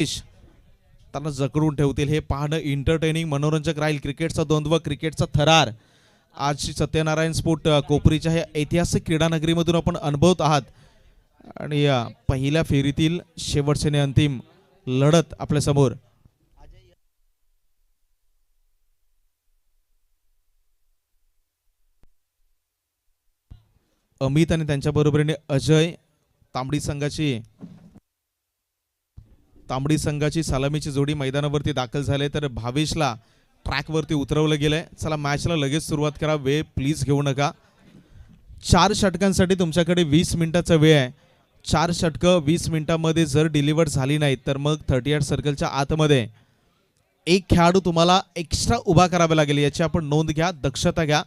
त्यांना जकडून ठेवतील हे पाहणं एंटरटेनिंग मनोरंजक राहील. क्रिकेटचा द्वंद्व, क्रिकेटचा थरार आज सत्यनारायण स्पोर्ट कोपरीच्या हे ऐतिहासिक क्रीडानगरीमधून आपण अनुभवत आहात. आणि पहिल्या फेरीतील शेवटचे आणि अंतिम लढत आपल्या समोर. अमित आणि त्यांच्या बरोबरीने अजय तांबडी संघाची सलामीची जोडी मैदानावरती दाखल झाले. तर भावेशला ट्रॅकवरती उतरवलं गेलंय. चला मॅचला लगेच सुरुवात करा. वेळ प्लीज घेऊ नका. 4 षटकांसाठी तुमच्याकडे 20 मिनिटाचा वेळ आहे. 4 षटकं 20 मिनिटांमध्ये जर डिलिव्हर झाली नाहीत तर मग 38 सर्कलच्या आतमध्ये एक खेळाडू तुम्हाला एक्स्ट्रा उभा करावा लागेल. याची आपण नोंद घ्या, दक्षता घ्या.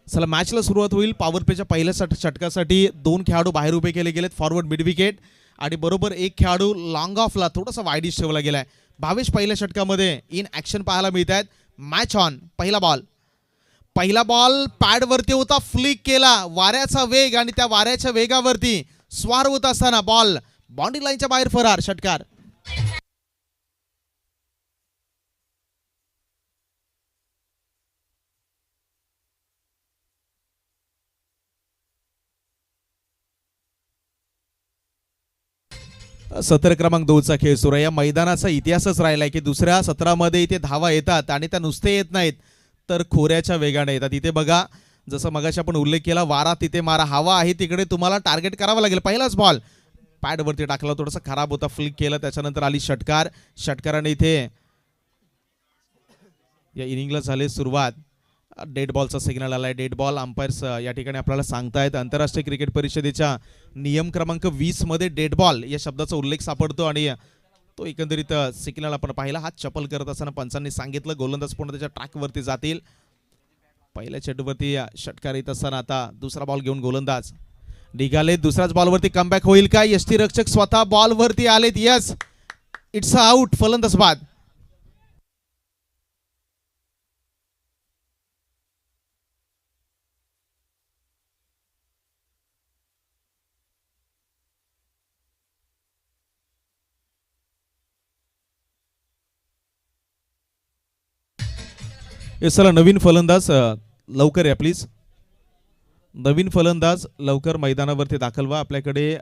चला मॅचला सुरुवात होईल. पॉवर प्लेच्या पहिल्या षटकासाठी 2 खेळाडू बाहेर उभे केले गेलेत, फॉरवर्ड मिड विकेट. आणि बरोबर एक खेळाडू लॉंग ऑफला थोडासा वाईडिश ठेवला गेलाय. भावेश पहिल्या षटकामध्ये इन ॲक्शन पाहायला मिळत आहेत. Match on. पहिला बॉल पॅडवरती होता, फ्लिक केला. वाऱ्याचा वेग आणि त्या वाऱ्याच्या वेगावरती स्वार होत असताना बॉल बाउंड्री लाईनच्या बाहेर फरार. षटकार. सत्र क्रमांक 2चा खेळ सुरू आहे. या मैदानाचा इतिहासच राहिलाय की दुसऱ्या सत्रामध्ये इथे धावा येतात आणि त्या नुसते येत नाहीत तर खोऱ्याच्या वेगाने येतात. इथे बघा, जसं मगाशी आपण उल्लेख केला, वारा तिथे मारा. हवा आहे तिकडे तुम्हाला टार्गेट करावं लागेल. पहिलाच बॉल पॅडवरती टाकला, थोडासा खराब होता, फ्लिक केला. त्याच्यानंतर आली षटकाराने इथे या इनिंगला झाली सुरुवात. डेड बॉलचा सिग्नल आलाय. Dead ball. अंपायर्स या ठिकाणी आपल्याला सांगतायत आंतरराष्ट्रीय क्रिकेट परिषदेच्या नियम क्रमांक 20 मध्ये डेड बॉल या शब्दाचा उल्लेख सापडतो आणि तो एकंदरीत सिग्नल आपण पाहिला. हात चपल करत असताना पंचांनी सांगितलं. गोलंदाज पूर्ण त्याच्या ट्रॅकवरती जातील. पहिल्या चेंडूवरती षटकार येत असताना आता दुसरा बॉल घेऊन गोलंदाज निघाले. दुसऱ्याच बॉलवरती कमबॅक होईल का? यष्टीरक्षक स्वतः बॉलवरती आलेत. Yes, it's out. फलंदाज बाद. चला नवीन फलंदाज लवकर या प्लीज. नवीन फलंदाज लवकर मैदानावरती दाखल व्हा. आपल्याकडे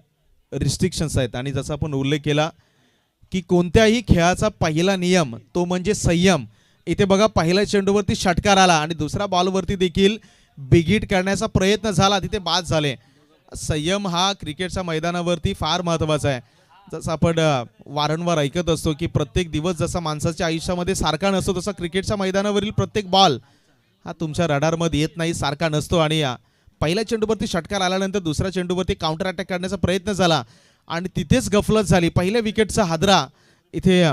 रिस्ट्रिक्शन्स आहेत आणि जसा आपण उल्लेख केला की कोणत्याही खेळाचा पहिला नियम तो म्हणजे संयम. इथे बघा, पहिल्या चेंडूवरती षटकार आला आणि दुसऱ्या बॉलवरती देखील बिगिट करण्याचा प्रयत्न झाला, तिथे बाद झाले. संयम हा क्रिकेटच्या मैदानावरती फार महत्त्वाचा आहे. जसं आपण वारंवार ऐकत असतो की प्रत्येक दिवस जसा माणसाच्या आयुष्यामध्ये सारखा नसतो तसा क्रिकेटच्या मैदानावरील प्रत्येक बॉल हा तुमच्या रडारमध्ये येत नाही, सारखा नसतो. आणि पहिल्या चेंडूवरती षटकार आल्यानंतर दुसऱ्या चेंडूवरती काउंटर अटॅक करण्याचा प्रयत्न झाला आणि तिथेच गफलत झाली. पहिल्या विकेटचा हादरा इथे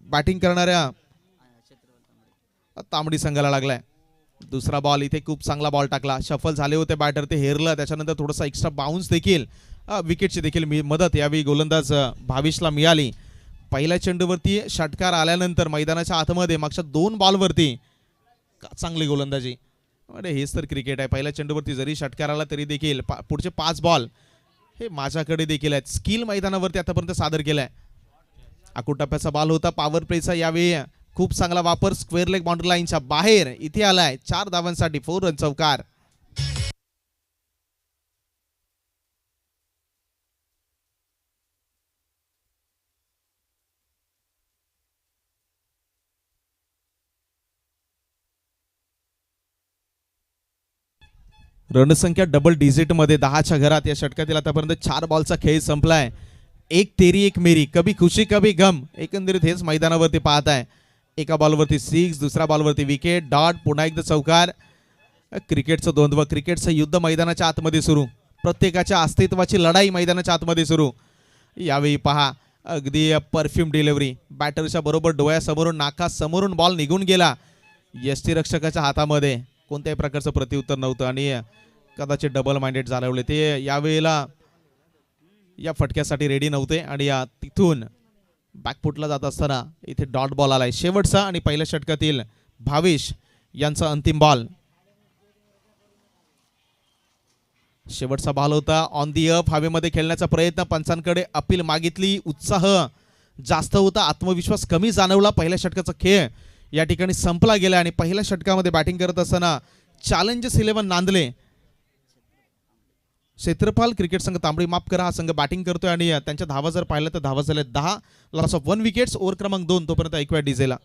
बॅटिंग करणाऱ्या तांबडी संघाला लागलाय. दुसरा बॉल इथे खूप चांगला बॉल टाकला. शफल झाले होते बॅटर, ते हेरलं. त्याच्यानंतर थोडासा एक्स्ट्रा बाउन्स देखील विकेटची देखील मदत यावेळी गोलंदाज भावेशला मिळाली. पहिल्या चेंडूवरती षटकार आल्यानंतर मैदानाच्या आतमध्ये मागच्या 2 बॉलवरती चांगली गोलंदाजी. अरे हेच तर क्रिकेट आहे. पहिल्या चेंडूवरती जरी षटकार आला तरी देखील पुढचे 5 बॉल हे माझ्याकडे देखील आहेत. स्किल मैदानावरती आतापर्यंत सादर केलाय. आकुटप्प्याचा बॉल होता पॉवर प्लेचा. यावेळी खूप चांगला वापर. स्क्वेअर लेग बाउंड्री लाईनच्या बाहेर इथे आलाय. 4 धावांसाठी 4 रन चौकार. रणसंख्या डबल डिजिट मध्ये 10च्या घरात. या षटकातील आतापर्यंत 4 बॉलचा खेळ संपलाय. एक तेरी एक मेरी, कभी खुशी कभी गम. एकंदरीत हेच मैदानावरती पाहत आहे. एका बॉलवरती 6, दुसऱ्या बॉलवरती विकेट, डॉट, पुन्हा एकदा चौकार. क्रिकेटचं द्वंद्व, क्रिकेटचं युद्ध मैदानाच्या आतमध्ये सुरू. प्रत्येकाच्या अस्तित्वाची लढाई मैदानाच्या आतमध्ये सुरू. यावेळी पहा, अगदी परफ्यूम डिलिव्हरी. बॅटरच्या बरोबर डोळ्यासमोरून नाकासमोरून बॉल निघून गेला. यष्टीरक्षकाच्या हातामध्ये कोणत्याही प्रकारचं प्रत्युत्तर नव्हतं आणि कदाचित डबल माइंडेड झाले ते यावेळेला या फटक्यासाठी रेडी नव्हते. आणि या तिथून बॅकफुटला जात असताना इथे डॉट बॉल आलाय शेवटचा आणि पहिल्या षटकातील भावेश यांचा अंतिम बॉल. शेवटचा बॉल होता ऑन दी अप, हवेमध्ये खेळण्याचा प्रयत्न, पंचांकडे अपील मागितली, उत्साह जास्त होता, आत्मविश्वास कमी जाणवला. पहिल्या षटकाचा खेळ या ठिकाणी संपला गेला आणि पहिल्या षटकामध्ये बॅटिंग करत असताना चॅलेंजर्स 11 नांदले, क्षेत्रपाल क्रिकेट संघ तांबडी माफ करा, हा संघ बॅटिंग करतोय आणि त्यांच्या धावा जर पाहिलं तर धावा झाल्या 10, लॉस ऑफ 1 विकेट्स. ओव्हर क्रमांक 2 तोपर्यंत ऐकूया डीजेला.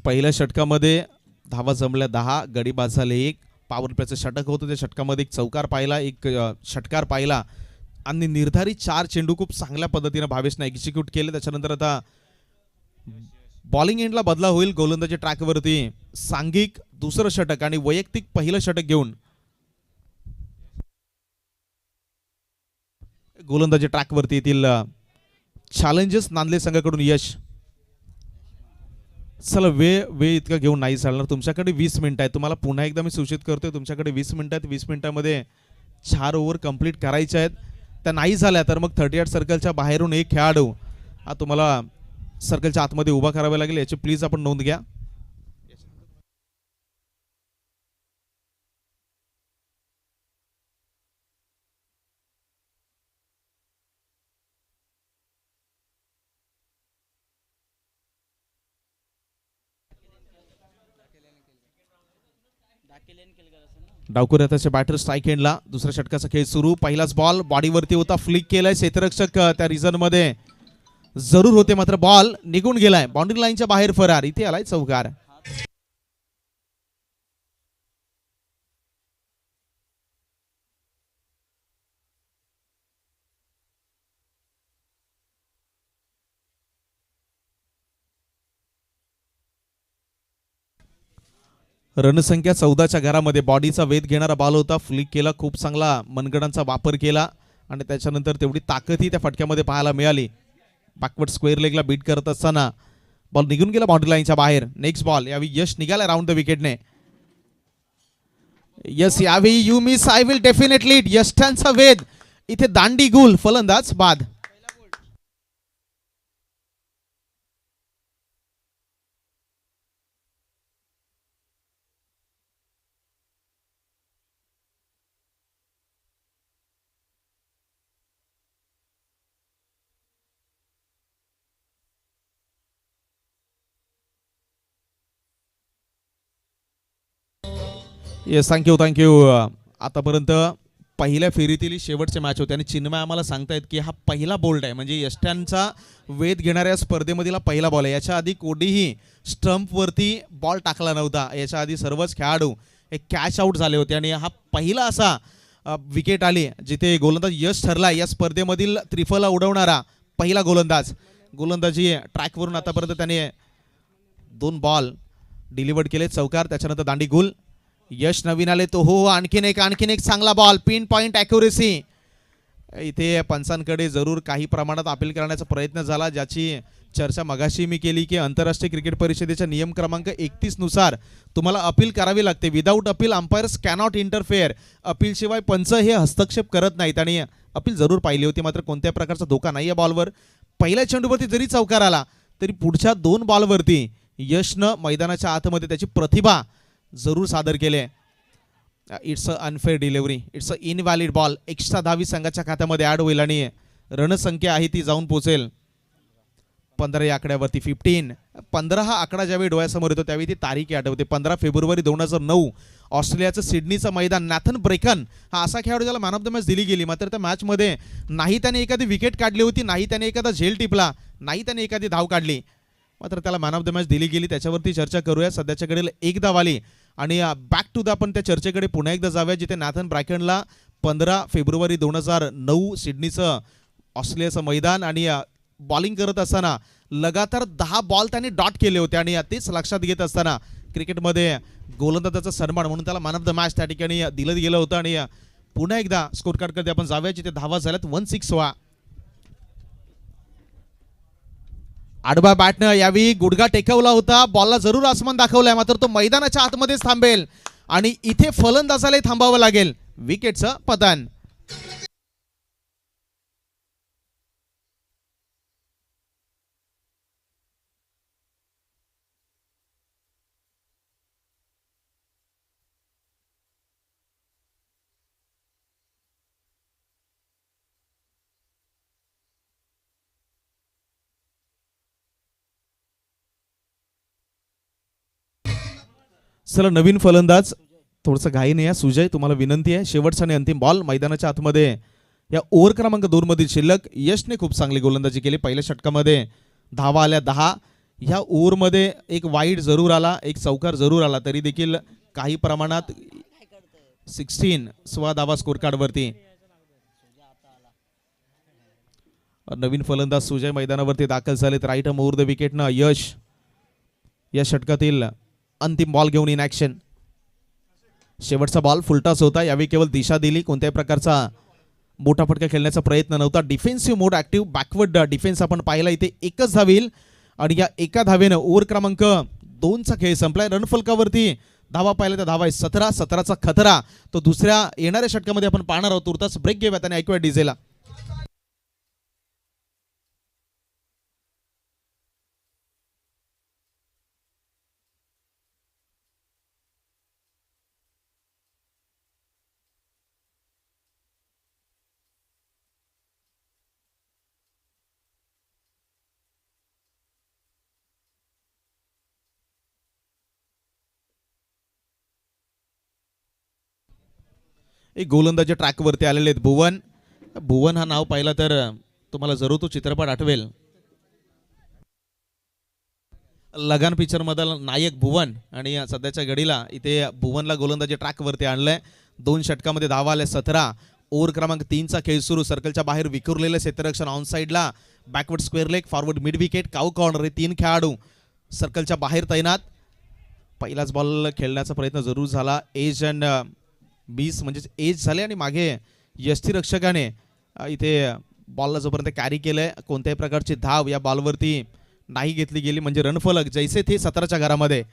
पहिल्या षटकामध्ये धावा जमल्या 10, गडी बाद झाले 1. पॉवर प्लेचं षटक होतं, त्या षटकामध्ये एक चौकार पाहिला, एक षटकार पाहिला आणि निर्धारित 4 चेंडू खूप चांगल्या पद्धतीने भावेशने एक्झिक्यूट केले. त्याच्यानंतर आता बॉलिंग एंडला बदला होईल. गोलंदाजी ट्रॅकवरती सांघिक दुसरं षटक आणि वैयक्तिक पहिलं षटक घेऊन गोलंदाजी ट्रॅकवरती येथील चॅलेंजर्स नांदले संघाकडून यश. चला वेळ इतका घेऊन नाही चालणार, तुमच्याकडे 20 मिनिटं आहेत. तुम्हाला पुन्हा एकदा मी सूचित करतोय, तुमच्याकडे 20 मिनिटं आहेत. 20 मिनिटांमध्ये 4 ओव्हर कंप्लीट करायच्या आहेत. त्या नाही झाल्या तर मग 38 सर्कलच्या बाहेरून एक खेळाडू हा तुम्हाला सर्कलच्या आतमध्ये उभा करावा लागेल, याची प्लीज आपण नोंद घ्या. डावकुऱ्याचे बॅटर स्ट्राईक एंडला. दुसऱ्या षटकाचा खेळ सुरू. पहिलाच बॉल बॉडीवरती होता, फ्लिक केलाय, क्षेत्ररक्षक त्या रिझन मध्ये जरूर होते, मात्र बॉल निघून गेलाय, बाउंड्री लाईनच्या बाहेर फरार. इथे आलाय चौकार. रणसंख्या 14च्या घरामध्ये बॉडीचा वेध घेणारा बॉल होता, फ्लिक केला, खूप चांगला मनगडांचा वापर केला आणि त्याच्यानंतर तेवढी ताकदही त्या फटक्यामध्ये पाहायला मिळाली. बॅकवर्ड स्क्वेअर लेगला बीट करत असताना बॉल निघून गेला बाउंड्री लाईनच्या बाहेर. नेक्स्ट बॉल, यावेळी यश निघाला राऊंड द विकेटने. यस, यावेळी you miss I will definitely. यष्टांचा वेध, इथे दांडी गुल, फलंदाज बाद. Yes, thank you. आतापर्यंत पहिल्या फेरीतील शेवटचे मॅच होते आणि चिन्मय आम्हाला सांगतायत की हा पहिला बोल्ड आहे, म्हणजे यष्ट्यांचा वेध घेणाऱ्या स्पर्धेमधील पहिला बॉल आहे. याच्या आधी कोणीही स्टंपवरती बॉल टाकला नव्हता. याच्या आधी सर्वच खेळाडू एक कॅच आउट झाले होते आणि हा पहिला असा विकेट आली जिथे गोलंदाज यश ठरला या स्पर्धेमधील त्रिफला उडवणारा पहिला गोलंदाज. गोलंदाजी ट्रॅकवरून आतापर्यंत त्याने 2 बॉल डिलिव्हर्ड केले, चौकार, त्याच्यानंतर दांडी गुल. यश नवीन आले तो हो, आणखीन एक चांगला बॉल, पिन पॉइंट ॲक्युरेसी. इथे पंचांकडे जरूर काही प्रमाणात अपील करण्याचा प्रयत्न झाला, ज्याची चर्चा मगाशी मी केली की आंतरराष्ट्रीय क्रिकेट परिषदेच्या नियम क्रमांक 31 नुसार तुम्हाला अपील करावी लागते. Without appeal umpires cannot interfere. Appeal शिवाय पंच हे हस्तक्षेप करत नाहीत आणि अपील जरूर पाहिली होती, मात्र कोणत्या प्रकारचा धोका नाही या बॉलवर. पहिल्या चेंडूवरती जरी चौकार आला तरी पुढच्या 2 बॉलवरती यशनं मैदानाच्या आतमध्ये त्याची प्रतिभा जरूर सादर केले. It's a unfair delivery, it's a invalid ball. Extra धावी संघाच्या खात्यामध्ये ऍड होईल आणि रणसंख्या आहे ती जाऊन पोहोचेल 15 या आकड्यावरती. 15 हा आकडा ज्यावेळी डोळ्यासमोर येतो त्यावेळी ती तारीख आठवते. 15 फेब्रुवारी 2009 ऑस्ट्रेलियाचं सिडनीचं मैदान. नॅथन ब्रेकन हा असा खेळाडू ज्याला मॅन ऑफ द मॅच दिली गेली, मात्र त्या मॅचमध्ये नाही त्याने एखादी विकेट काढली होती, नाही त्याने एखादा झेल टिपला, नाही त्याने एखादी धाव काढली, मात्र त्याला मॅन ऑफ द मॅच दिली गेली. त्याच्यावरती चर्चा करूया. सध्याच्याकडे एक धाव आली आणि बॅक टू द आपण त्या चर्चेकडे पुन्हा एकदा जाऊया, जिथे नॅथन ब्रॅकनला 15 फेब्रुवारी 2009 सिडनीचं ऑस्ट्रेलियाचं मैदान आणि बॉलिंग करत असताना लगातार 10 बॉल त्यांनी डॉट केले होते आणि तेच लक्षात घेत असताना क्रिकेटमध्ये गोलंदाजाचा सन्मान म्हणून त्याला मॅन ऑफ द मॅच त्या ठिकाणी दिलं गेलं होतं. आणि पुन्हा एकदा स्कोर कार्डकडे आपण जाऊया, जिथे धावा झाल्यात 106. आडवा बॅटनं यावेळी गुडघा टेकवला होता, बॉलला जरूर आसमान दाखवलाय, मात्र तो मैदानाच्या आतमध्येच थांबेल. आणि इथे फलंदाजाला थांबावं लागेल. विकेटचं पतन. चला नवीन फलंदाज थोडंसं घाई नाही आहे. सुजय तुम्हाला विनंती आहे, शेवटचा आणि अंतिम बॉल मैदानाच्या आतमध्ये. या ओव्हर क्रमांक 2 मधील शिल्लक. यशने खूप चांगली गोलंदाजी केली. पहिल्या षटकामध्ये धावा आल्या 10. ह्या ओव्हरमध्ये एक वाईड जरूर आला, एक चौकार जरूर आला, तरी देखील काही प्रमाणात 16 धावा स्कोर कार्डवरती. नवीन फलंदाज सुजय मैदानावरती दाखल झालेत. राईट आर्म ओव्हर द विकेटनं यश या षटकातील अंतिम बॉल घेऊन इन ॲक्शन. शेवटचा बॉल फुलटॉस होता. यावेळी केवळ दिशा दिली, कोणत्याही प्रकारचा मोठा फटका खेळण्याचा प्रयत्न नव्हता. डिफेन्सिव्ह मोड ॲक्टिव्ह बॅकवर्ड डिफेन्स आपण पाहिला. इथे एकच धाव येईल आणि या एका धावेनं ओव्हर क्रमांक 2चा खेळ संपलाय. रणफलकावरती धावा पाहिला तर धावा आहे 17. 17चा खतरा तो दुसऱ्या येणाऱ्या षटकामध्ये आपण पाहणार आहोत. तुर्तास ब्रेक घेऊयात आणि ऐकूया डीजेला. एक गोलंदाजी ट्रॅकवरती आलेले आहेत. भुवन. भुवन हा नाव पाहिला तर तुम्हाला जरूर तो चित्रपट आठवेल. लगान पिक्चर मधील नायक भुवन. आणि सध्याच्या घडीला इथे भुवनला गोलंदाजी ट्रॅकवरती आणलंय. 2 षटकामध्ये धावा आल्या 17. ओव्हर क्रमांक 3चा खेळ सुरू. सर्कलच्या बाहेर विखुरलेले क्षेत्ररक्षण ऑन साईडला. Backward square leg, forward mid wicket, cow corner हे 3 खेळाडू सर्कलच्या बाहेर तैनात. पहिलाच बॉल खेळण्याचा प्रयत्न जरूर झाला. एज अँड 20 म्हणजे एज झाले आणि मागे यष्टीरक्षकाने इथे बॉलला जोपर्यंत कॅरी केलंय, कोणत्याही प्रकारची धाव या बॉलवरती नाही घेतली गेली. म्हणजे रणफलक जैसे थे 17च्या घरामध्ये.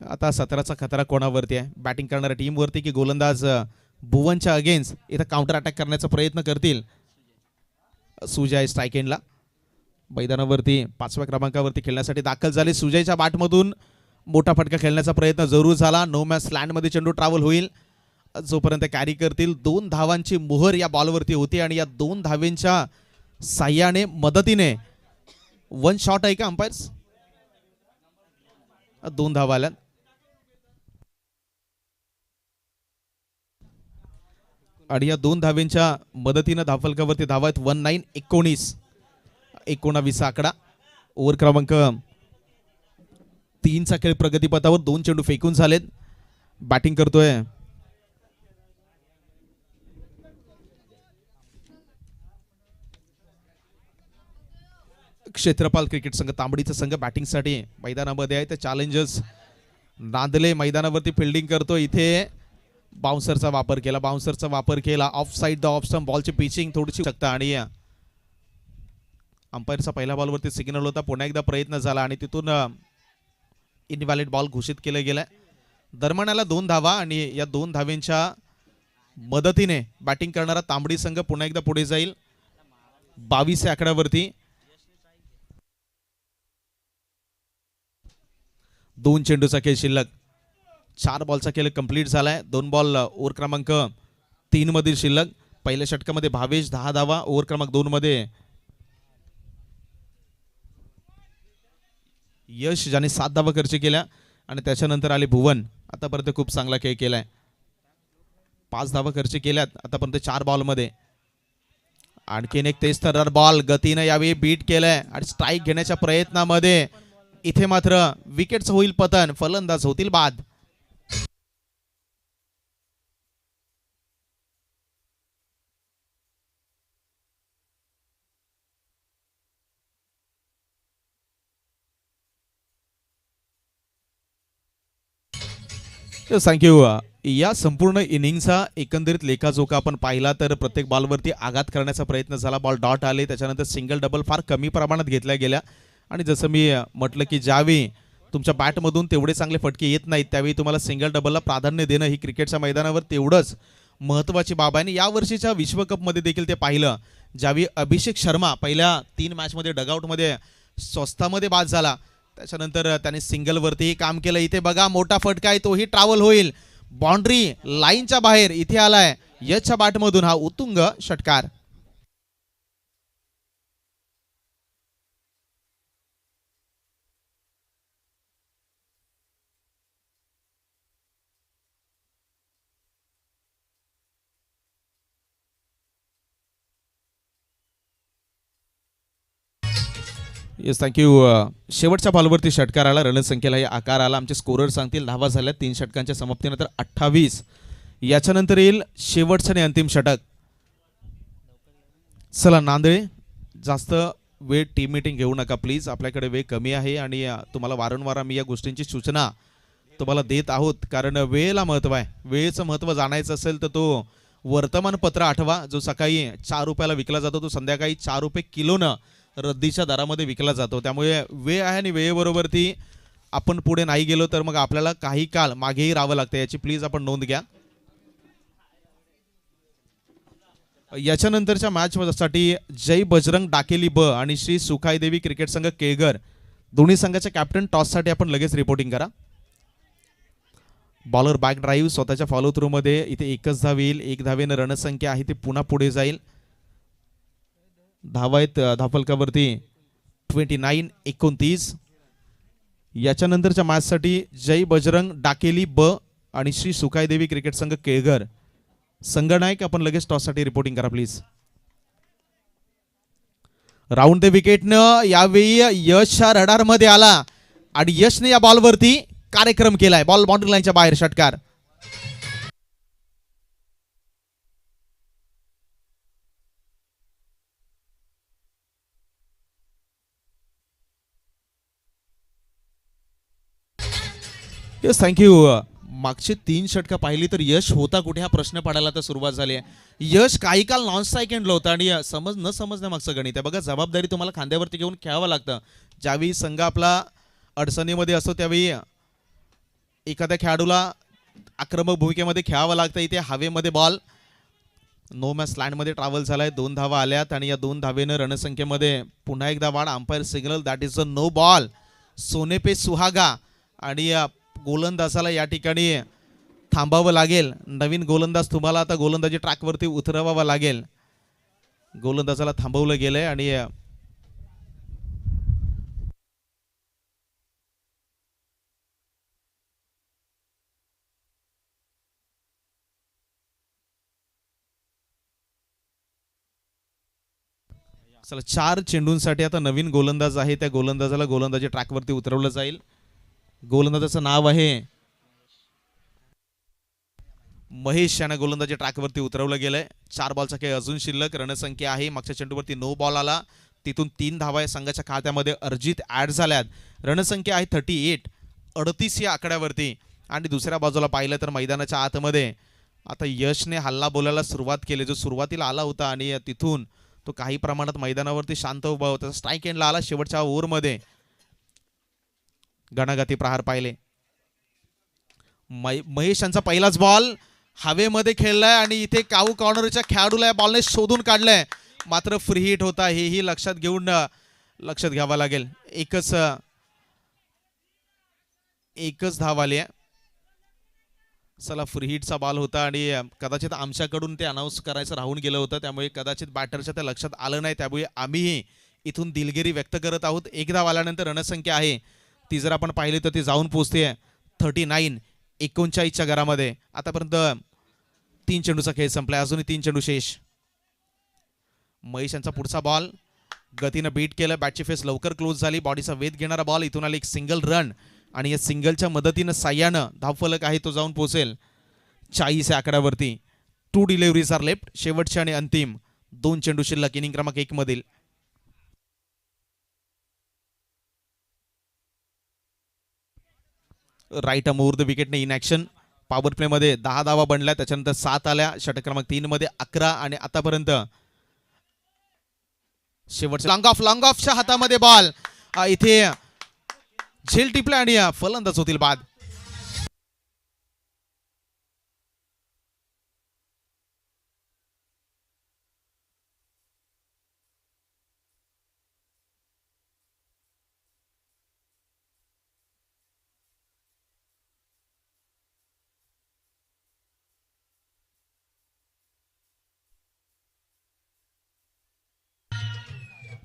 आता 17चा खतरा कोणावरती आहे? बॅटिंग करणाऱ्या टीमवरती की गोलंदाज भुवनच्या अगेन्स्ट इथं काउंटर अटॅक करण्याचा प्रयत्न करतील? सुजय स्ट्राईक एंडला मैदानावरती 5व्या क्रमांकावरती खेळण्यासाठी दाखल झाले. सुजयच्या बॅटमधून मोठा फटका खेळण्याचा प्रयत्न जरूर झाला. नो मॅच लँडमध्ये चेंडू ट्रॅव्हल होईल जोपर्यंत कॅरी करतील. 2 धावांची मोहर या बॉलवरती होती आणि या 2 धावेंच्या साह्याने मदतीने 1 शॉट आहे का अंपायर्स? 2 धावा आल्या. आणि या 2 धावेंच्या मदतीने धावफलकावरती धावा आहेत 19 19 आकडा. ओव्हर क्रमांक 3चा खेळ प्रगतीपथावर. 2 चेंडू फेकून झालेत. बॅटिंग करतोय क्षेत्रपाल क्रिकेट संघ. तांबडीचा संघ बॅटिंगसाठी मैदानामध्ये आहे. ते चॅलेंजर्स नांदले मैदानावरती फिल्डिंग करतो. इथे बाउन्सरचा वापर केला. Off side the off stump. बॉलची पिचिंग थोडीशी शकता आणि अंपायरचा पहिल्या बॉलवरती सिग्नल होता. पुन्हा एकदा प्रयत्न झाला आणि तिथून इनव्हॅलिड बॉल घोषित केलं गेलं. दरम्यान आला 2 धावा आणि या 2 धावेंच्या मदतीने बॅटिंग करणारा तांबडी संघ पुन्हा एकदा पुढे जाईल 22 आकड्यावरती. 2 चेंडूचा खेळ शिल्लक. 4 बॉलचा खेळ कंप्लीट झालाय. 2 बॉल ओव्हर क्रमांक 3 मधील शिल्लक. पहिल्या षटकामध्ये भावेश 10 धावा. ओव्हर क्रमांक 2 मध्ये यश ज्याने 7 धावा खर्च केल्या आणि त्याच्यानंतर आले भुवन. आतापर्यंत खूप चांगला खेळ केलाय. 5 धावा खर्च केल्यात आतापर्यंत 4 बॉलमध्ये. आणखीन एक तेज तर्रार बॉल गतीने यावेळी बीट केलाय आणि स्ट्राईक घेण्याच्या प्रयत्नामध्ये इथे मात्र विकेटचं होईल पतन. फलंदाज होतील बाद. थँक्यू. या संपूर्ण इनिंगचा एकंदरीत लेखाजोखा आपण पाहिला तर प्रत्येक बॉलवरती आघात करण्याचा प्रयत्न झाला. बॉल डॉट आले. त्याच्यानंतर सिंगल डबल फार कमी प्रमाणात घेतल्या गेल्या. आणि जसं मी म्हटलं की ज्यावेळी तुमच्या बॅटमधून तेवढे चांगले फटके येत नाहीत, त्यावेळी तुम्हाला सिंगल डबलला प्राधान्य देणं ही क्रिकेटच्या मैदानावर तेवढंच महत्त्वाची बाब आहे. आणि या वर्षीच्या विश्वकपमध्ये देखील ते पाहिलं, ज्यावेळी अभिषेक शर्मा पहिल्या 3 मॅचमध्ये डगआउटमध्ये स्वस्तामध्ये बाद झाला, त्याच्यानंतर त्याने सिंगलवरतीही काम केलं. इथे बघा मोठा फटका आहे, तोही ट्रॅव्हल होईल, बाउंड्री लाईनच्या बाहेर इथे आलाय यशच्या बॅटमधून हा उत्तुंग षटकार. Yes thank you. शेवटच्या बॉलवरती षटकार आला, रणसंख्येलाही आकार आला. आमचे स्कोरर सांगतील धावा झाल्या 3 षटकांच्या समाप्तीनंतर 28. याच्यानंतर येईल शेवटचं आणि अंतिम षटक. चला नांदळे, जास्त वेळ टीम मीटिंग घेऊ नका प्लीज, आपल्याकडे वेळ कमी आहे आणि तुम्हाला वारंवार आम्ही या गोष्टींची सूचना तुम्हाला देत आहोत, कारण वेळेला महत्त्व आहे. वेळेचं महत्त्व जाणायचं असेल तर तो वर्तमानपत्र आठवा, जो सकाळी 4 रुपयाला विकला जातो तो संध्याकाळी 4 रुपये किलोनं रद्दीच्या दरामध्ये विकला जातो. त्यामुळे वेळ आहे आणि वेळेबरोबरती आपण पुढे नाही गेलो तर मग आपल्याला काही काळ मागेही राहावं लागतं, याची प्लीज आपण नोंद घ्या. याच्यानंतरच्या मॅचसाठी जय बजरंग डाकेली ब आणि श्री सुखाईदेवी क्रिकेट संघ केळघर दोन्ही संघाच्या कॅप्टन टॉससाठी आपण लगेच रिपोर्टिंग करा. बॉलर बॅक ड्राईव्ह स्वतःच्या फॉलो थ्रू मध्ये इथे एकच धाव येईल, 1 धावेनं रणसंख्या आहे ती पुन्हा पुढे जाईल. धावा आहेत धावफलकावरती 29-29. याच्यानंतरच्या मॅचसाठी जय बजरंग डाकेली ब आणि श्री सुखाईदेवी क्रिकेट संघ केळघर संघनायक आपण लगेच टॉससाठी रिपोर्टिंग करा प्लीज. राऊंड द विकेटनं यावेळी यशच्या रडारमध्ये आला आणि यशने या बॉलवरती कार्यक्रम केलाय. बॉल बाउंड्री लाईनच्या बाहेर षटकार. Yes thank you. मागचे 3 षटकं पाहिली तर यश होता कुठे हा प्रश्न पडायला तर सुरुवात झाली आहे. यश काही काल नॉन स्ट्राईक एंडला होता आणि न समजण्यामागचं गणित आहे बघा. जबाबदारी तुम्हाला खांद्यावरती घेऊन खेळावं लागतं. ज्यावेळी संघ आपला अडचणीमध्ये असतो त्यावेळी एखाद्या खेळाडूला आक्रमक भूमिकेमध्ये खेळावं लागतं. इथे हवेमध्ये बॉल नो मॅच लँडमध्ये ट्रॅव्हल झालाय, 2 धावा आल्यात आणि या 2 धावेनं रणसंख्येमध्ये पुन्हा एकदा वाढ. Umpire signal that is a no ball. सोने पे सुहागा आणि गोलंदाजाला या ठिकाणी थांबावं लागेल. नवीन गोलंदाज तुम्हाला आता गोलंदाजी ट्रॅकवरती उतरवावा लागेल. गोलंदाजाला थांबवलं गेलंय आणि चला 4 चेंडूंसाठी आता नवीन गोलंदाज आहे, त्या गोलंदाजाला गोलंदाजी ट्रॅकवरती उतरवलं जाईल. गोलंदाजाचं नाव आहे महेश, यानं गोलंदाजी ट्रॅकवरती उतरवलं गेलंय. 4 बॉलचा खेळ अजून शिल्लक. रणसंख्या आहे, मागच्या चेंडूवरती नो बॉल आला, तिथून 3 धावा संघाच्या खात्यामध्ये अर्जित ऍड झाल्यात. रणसंख्या आहे 38 या आकड्यावरती. आणि दुसऱ्या बाजूला पाहिलं तर मैदानाच्या आतमध्ये आता यशने हल्ला बोलायला सुरुवात केली, जो सुरुवातीला आला होता आणि तिथून तो काही प्रमाणात मैदानावरती शांत उभा होता. स्ट्राईक एंडला आला शेवटच्या ओव्हरमध्ये. गणागती प्रहार पाहिले. महेश यांचा पहिलाच बॉल हवेमध्ये खेळलाय आणि इथे काऊ कॉर्नरच्या खेळाडूला या बॉलने शोधून काढलंय, मात्र फ्री हिट होता हेही लक्षात घ्यावा लागेल. एकच धाव आली आहे. चला फ्री हिटचा बॉल होता आणि कदाचित आमच्याकडून ते अनाऊन्स करायचं राहून गेलं होतं, त्यामुळे कदाचित बॅटरच्या त्या लक्षात आलं नाही, त्यामुळे आम्हीही इथून दिलगिरी व्यक्त करत आहोत. एक धाव आल्यानंतर रणसंख्या आहे ती जर आपण पाहिली तर ती जाऊन पोहोचते 39-39च्या घरामध्ये. आतापर्यंत 3 चेंडूचा खेळ संपलाय, अजूनही 3 चेंडू शेष. महेश यांचा पुढचा बॉल गतीनं बीट केलं, बॅटची फेस लवकर क्लोज झाली, बॉडीचा वेध घेणारा बॉल, इथून आली एक सिंगल रन आणि या सिंगलच्या मदतीनं साह्यानं धावफलक आहे तो जाऊन पोहोचेल 40 या आकड्यावरती. 2 डिलिव्हरीज आर लेफ्ट. शेवटचे आणि अंतिम 2 चेंडू शिल्लक इनिंग क्रमांक 1 मधील. राईट आर्म ओव्हर द विकेटने इन ऍक्शन. पॉवर प्ले मध्ये 10 धावा बनल्या, त्याच्यानंतर 7 आल्या. षटक क्रमांक 3 मध्ये 11 आणि आतापर्यंत शेवटच्या लॉंग ऑफच्या हातामध्ये बॉल. इथे झेल टिपल्या आणि फलंदाज होतील बाद.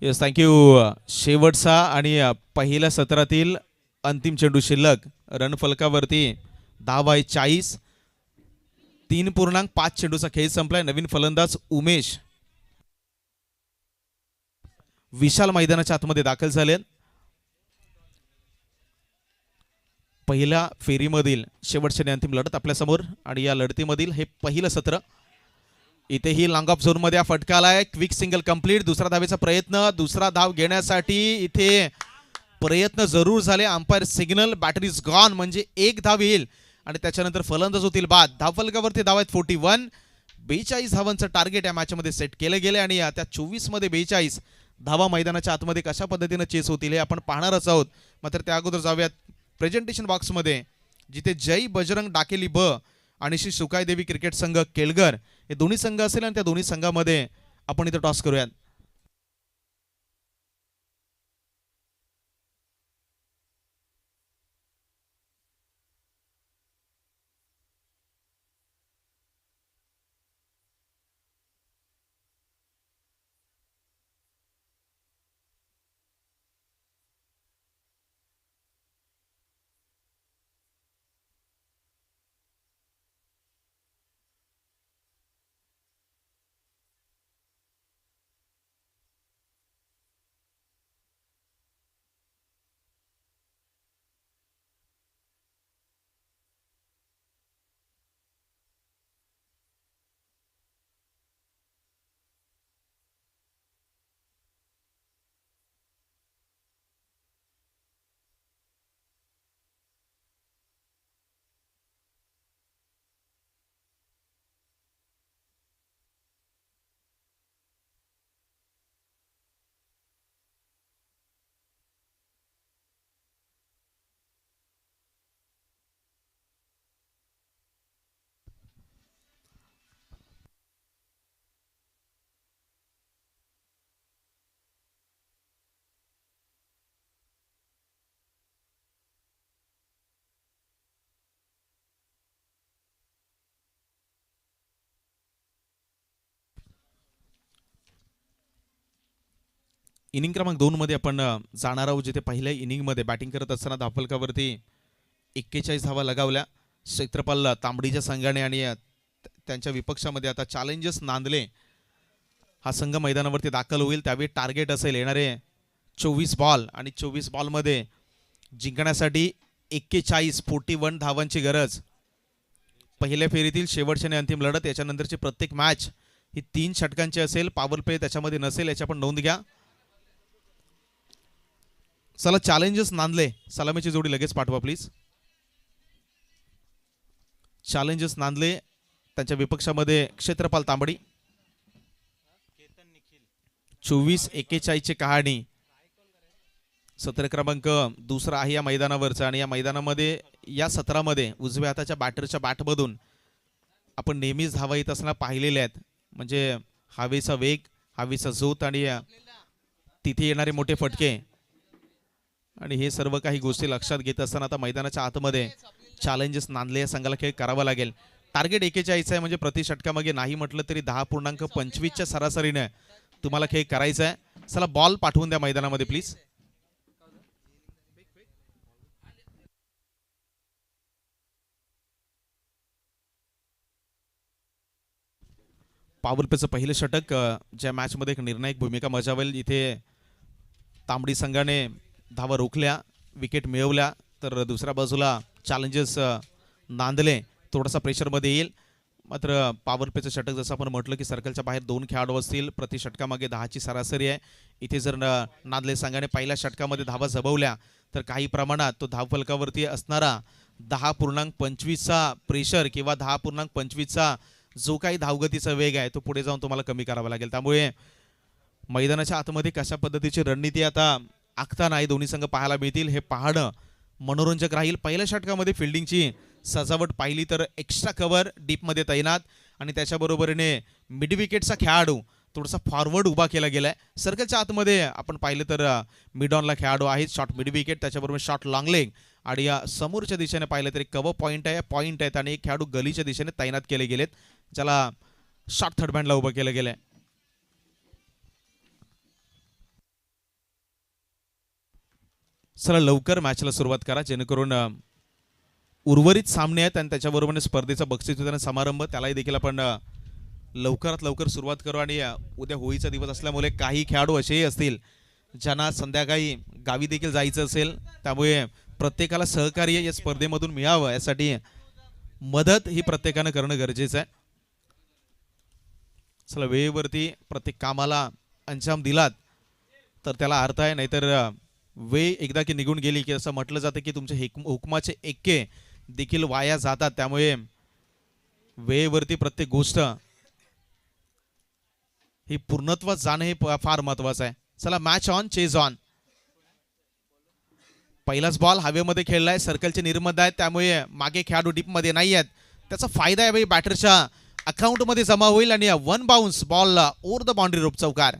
Yes thank you. शेवटचा आणि पहिल्या सत्रातील अंतिम चेंडू शिल्लक. रन फलकावरती धावा आहे 40. 3.5 चेंडूचा खेळ संपलाय. नवीन फलंदाज उमेश विशाल मैदानाच्या आतमध्ये दाखल झाले. पहिल्या फेरीमधील शेवटच्या आणि अंतिम लढत आपल्या समोर आणि या लढतीमधील हे पहिलं सत्र. इथेही लॉंग ऑफ झोन मध्ये फटका आलाय. Quick single complete. दुसरा धावेचा प्रयत्न. दुसरा धाव घेण्यासाठी इथे प्रयत्न जरूर झाले. Umpire signal. Battery is gone. म्हणजे एक धाव येईल आणि त्याच्यानंतर फलंदाज होतील बाद. धावफलकावरती धाव आहेत 41. 42 धावांचं टार्गेट या मॅचमध्ये सेट केलं गेलं आणि त्या 24 मध्ये 42 धावा मैदानाच्या आतमध्ये कशा पद्धतीने चेस होतील हे आपण पाहणारच आहोत. मात्र त्या अगोदर जाऊयात प्रेझेंटेशन बॉक्समध्ये, जिथे जय बजरंग डाकेली ब आणि श्री सुकाय देवी क्रिकेट संघ केळगर हे दोन्ही संघ असेल आणि त्या दोन्ही संघामध्ये आपण इथे टॉस करूयात. इनिंग क्रमांक 2 मध्ये आपण जाणार आहोत, जिथे पहिल्या इनिंग मध्ये बॅटिंग करत असताना धावफलकावरती 41 धावा लगावल्या क्षेत्रपाल तांबडीच्या संघाने आणि त्यांच्या विपक्षामध्ये आता चॅलेंजर्स नांदले हा संघ मैदानावरती दाखल होईल. त्यावेळी टार्गेट असेल येणारे 24 बॉल आणि 24 बॉलमध्ये जिंकण्यासाठी 41 धावांची गरज. पहिल्या फेरीतील शेवटची आणि अंतिम लढत, याच्यानंतरची प्रत्येक मॅच ही 3 षटकांची असेल. पॉवर प्ले त्याच्यामध्ये नसेल, याची आपण नोंद घ्या. चला चॅलेंजर्स नांदले सलामीची जोडी लगेच पाठवा प्लीज. चॅलेंजर्स नांदले त्यांच्या विपक्षामध्ये क्षेत्रपाल तांबडी. 24-41 ची कहाणी. सत्र क्रमांक 2 आहे या मैदानावरचा आणि या मैदानामध्ये या सत्रामध्ये उजव्या हाताच्या बॅटरच्या बॅटमधून आपण नेहमीच धावा येत असताना पाहिलेल्या आहेत. म्हणजे हवेचा वेग, हवेचा झोत आणि तिथे येणारे मोठे फटके आणि हे सर्व काही गोष्टी लक्षात घेत असताना आता मैदानाच्या आतमध्ये चॅलेंजर्स नांदले या संघाला खेळ करावा लागेल. टार्गेट 41 आहे, म्हणजे प्रति षटकामागे नाही म्हटलं तरी 10.25 च्या सरासरीने तुम्हाला खेळ करायचा आहे. चला बॉल पाठवून द्या मैदानामध्ये प्लीज. पॉवर प्लेचं पहिलं षटक ज्या मॅच मध्ये एक निर्णायक भूमिका बजावेल. इथे तांबडी संघाने धावा रोखल्या, विकेट मिळवल्या, तर दुसऱ्या बाजूला चॅलेंजर्स नांदले थोडासा प्रेशरमध्ये येईल. मात्र पॉवर प्लेचं षटक जसं आपण म्हटलं की सर्कलच्या बाहेर 2 खेळाडू असतील, प्रति षटकामागे 10 ची सरासरी आहे. इथे जर नांदले संघाने पहिल्या षटकामध्ये धावा जमवल्या तर काही प्रमाणात तो धावफलकावरती असणारा 10.25 चा प्रेशर किंवा 10.25 चा जो काही धावगतीचा वेग आहे तो पुढे जाऊन तुम्हाला कमी करावा लागेल. त्यामुळे मैदानाच्या आतमध्ये कशा पद्धतीची रणनीती आता आखता नाही दोन्ही संघ पाहायला मिळतील हे पाहणं मनोरंजक राहील. पहिल्या षटकामध्ये फिल्डिंगची सजावट पाहिली तर एक्स्ट्रा कव्हर डीपमध्ये तैनात आणि त्याच्याबरोबरीने मिड विकेटचा खेळाडू थोडासा फॉरवर्ड उभा केला गेला आहे. सर्कलच्या आतमध्ये आपण पाहिलं तर मिड ऑनला खेळाडू आहेत, शॉर्ट मिड विकेट, त्याच्याबरोबर शॉर्ट लॉंग लेग आणि या समोरच्या दिशेने पाहिलं तरी कव्हर पॉईंट आहेत आणि एक खेळाडू गलीच्या दिशेने तैनात केले गेलेत, ज्याला शॉर्ट थर्ड बँडला उभं केलं गेलं आहे. चला लवकर मॅचला सुरुवात करा जेणेकरून उर्वरित सामने आहेत आणि त्याच्याबरोबर स्पर्धेचा बक्षीस वितरण समारंभ त्यालाही देखील आपण लवकरात लवकर सुरुवात करू. आणि उद्या होळीचा दिवस असल्यामुळे काही खेळाडू असेही असतील ज्यांना संध्याकाळी गावी देखील जायचं असेल, त्यामुळे प्रत्येकाला सहकार्य या स्पर्धेमधून मिळावं यासाठी मदत ही प्रत्येकानं करणं गरजेचं आहे. चला वेळेवरती प्रत्येक कामाला अंजाम दिलात तर त्याला अर्थ आहे, नाहीतर वेळ एकदा की निघून गेली की असं म्हटलं जातं की तुमचे हुकमाचे एक्के देखील वाया जातात. त्यामुळे वेळेवरती प्रत्येक गोष्ट ही पूर्णत्वात जाणं हे फार महत्वाचं आहे. चला मॅच ऑन, चेज ऑन. पहिलाच बॉल हवेमध्ये खेळलाय, सर्कलचे निर्बंध आहेत त्यामुळे मागे खेळाडू डीपमध्ये नाही आहेत. त्याचा फायदा आहे बॅटरच्या अकाउंटमध्ये जमा होईल आणि one bounce ball over the boundary रोप चौकार.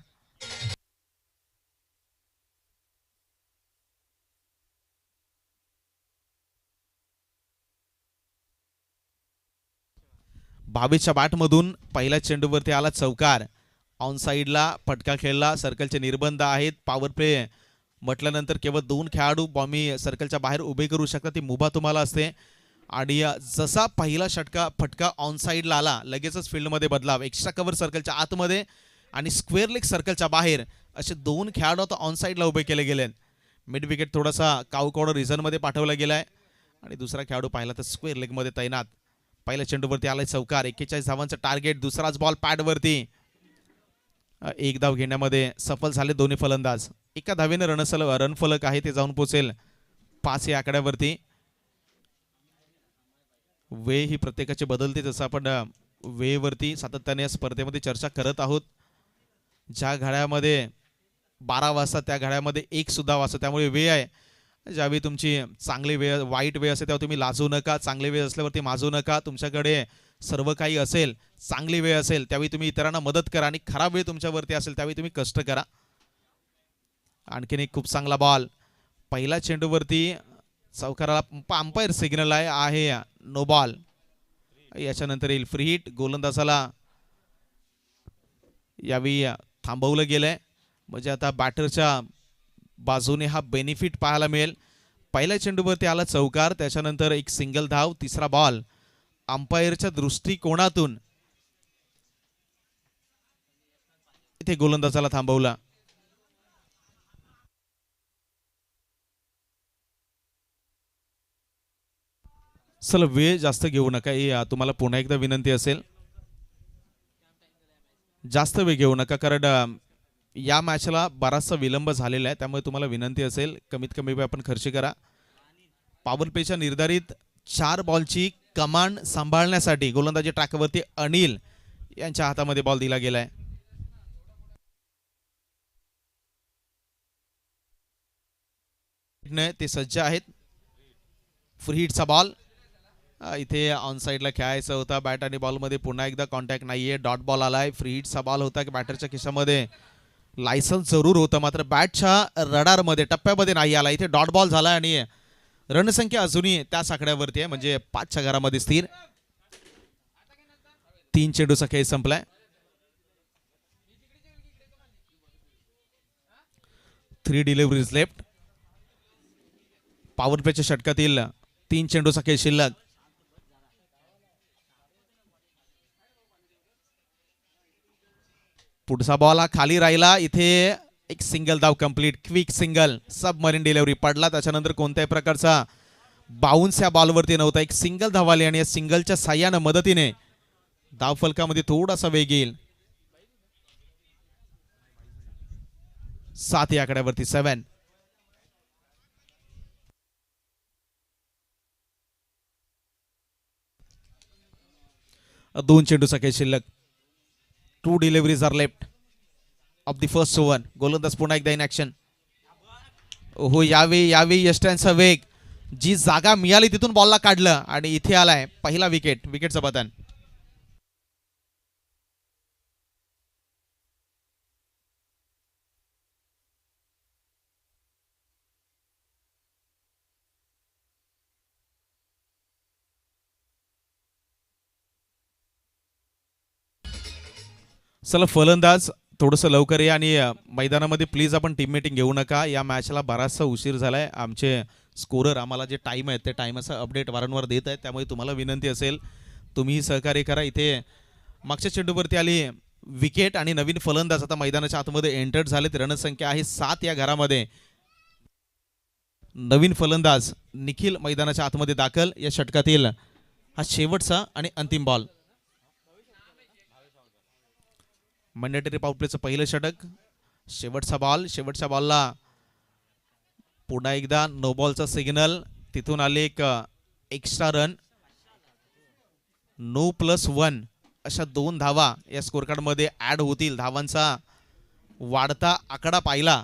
भावेशच्या बॅटमधून पहिल्या चेंडूवरती आला चौकार. ऑन साईडला फटका खेळला, सर्कलचे निर्बंध आहेत. पॉवर प्ले म्हटल्यानंतर केवळ 2 खेळाडू बॉम्बी सर्कलच्या बाहेर उभे करू शकतात, ती मुभा तुम्हाला असते. आणि जसा पहिला फटका ऑन साईडला आला लगेचच फील्डमध्ये बदलाव. एक्स्ट्रा कव्हर सर्कलच्या आतमध्ये आणि स्क्वेअर लेग सर्कलच्या बाहेर असे 2 खेळाडू आता ऑन साईडला उभे केले गेले. मिड विकेट थोडासा काऊ कॉर्नर रिझनमध्ये पाठवला गेलाय आणि दुसरा खेळाडू पाहिला तर स्क्वेअर लेगमध्ये तैनात. पहिल्या चेंडूवरती आलाय चौकार, 41 धावांचं टार्गेट. दुसराच बॉल पॅडवरती, एक धाव घेण्यामध्ये सफल झाले दोन्ही फलंदाज. एका धावेने रन फलक आहे ते जाऊन पोहोचेल 5 या आकड्यावरती. वेळ ही प्रत्येकाची बदलते, जसं आपण वेळेवरती सातत्याने या स्पर्धेमध्ये चर्चा करत आहोत. ज्या घड्यामध्ये 12 वाजता त्या घड्यामध्ये 1 सुद्धा वाजता, त्यामुळे वेळ आहे. ज्यावेळी तुमची चांगली वेळ वाईट वेळ असेल तेव्हा तुम्ही लाजू नका, चांगली वेळ असल्यावरती माजू नका. तुमच्याकडे सर्व काही असेल, चांगली वेळ असेल त्यावेळी तुम्ही इतरांना मदत करा आणि खराब वेळ तुमच्यावरती असेल त्यावेळी तुम्ही कष्ट करा. आणखीन एक खूप चांगला बॉल पहिल्या चेंडूवरती चौकाराला अंपायर सिग्नल आहे नो बॉल. याच्यानंतर येईल फ्री हिट. गोलंदाजाला यावेळी थांबवलं गेलंय, म्हणजे आता बॅटरच्या बाजूने हा बेनिफिट पाहायला मिळेल. पहिल्या चेंडूवरती आला चौकार, त्याच्यानंतर एक सिंगल धाव. तिसरा बॉल अंपायरच्या दृष्टिकोनातून इथे गोलंदाजाला थांबवला. चला वेळ जास्त घेऊ नका, ही तुम्हाला पुन्हा एकदा विनंती असेल, जास्त वेळ घेऊ नका, कारण या मॅचला बराचसा विलंब झालेला आहे. त्यामुळे तुम्हाला विनंती असेल कमीत कमी वेळ आपण खर्च करा. पॉवर प्लेच्या निर्धारित 4 बॉलची कमांड सांभाळण्यासाठी गोलंदाजी ट्रॅकवरती अनिल यांच्या हातामध्ये बॉल दिला गेलाय. ते सज्ज आहेत. फ्री हिटचा बॉल इथे ऑन साईडला खेळायचा होता. बॅट आणि बॉलमध्ये पुन्हा एकदा कॉन्टॅक्ट नाहीये. डॉट बॉल आलाय. फ्री हिटचा बॉल होता की बॅटरच्या खिशामध्ये लायसन्स जरूर होतं, मात्र बॅटच्या रडारमध्ये टप्प्यामध्ये नाही आला. इथे डॉट बॉल झाला आणि रणसंख्या अजूनही त्याच आकड्यावरती आहे, म्हणजे 5च्या घरामध्ये स्थिर. 3 चेंडूचा खेळ संपलाय. 3 डिलिव्हरीज लेफ्ट. पॉवर प्लेच्या षटकातील 3 चेंडूचा खेळ शिल्लक. पुढचा बॉल हा खाली राहिला. इथे एक सिंगल धाव complete. Quick single, submarine delivery पडला. त्याच्यानंतर कोणत्याही प्रकारचा बाउन्स या बॉलवरती नव्हता. एक सिंगल धाव आली आणि या सिंगलच्या साह्यानं मदतीने धाव फलकामध्ये थोडासा वेग येईल. 7 या आकड्यावरती 7. दोन चेंडूचा खेळ शिल्लक. 2 deliveries are left of the first over. गोलंदाज पुन्हा एकदा इन ऍक्शन. हो यावेळी यष्ट्यांचा वेग जी जागा मिळाली तिथून बॉलला काढलं आणि इथे आलाय पहिला विकेट, विकेटचं पतन. चला फलंदाज थोडंसं लवकर या आणि मैदानामध्ये प्लीज आपण टीम मीटिंग घेऊ नका. या मॅचला बराचसा उशीर झालाय. आमचे स्कोरर आम्हाला जे टाईम आहे ते टाईमाचं अपडेट वारंवार देत आहेत, त्यामुळे तुम्हाला विनंती असेल तुम्ही सहकार्य करा. इथे मागच्या चेंडूवरती आली विकेट आणि नवीन फलंदाज आता मैदानाच्या आतमध्ये एंटर्ड झालेत. रणसंख्या आहे 7 या घरामध्ये. नवीन फलंदाज निखिल मैदानाच्या आतमध्ये दाखल. या षटकातील हा शेवटचा आणि अंतिम बॉल. मॅन्डेटरी पॉवर प्लेचं पहिलं षटक, शेवटचा बॉल. शेवटच्या बॉलला पुन्हा एकदा नो बॉलचा सिग्नल. तिथून आले एक एक्स्ट्रा रन. 9+1 अशा 2 धावा या स्कोर कार्डमध्ये ऍड होतील. धावांचा वाढता आकडा पाहिला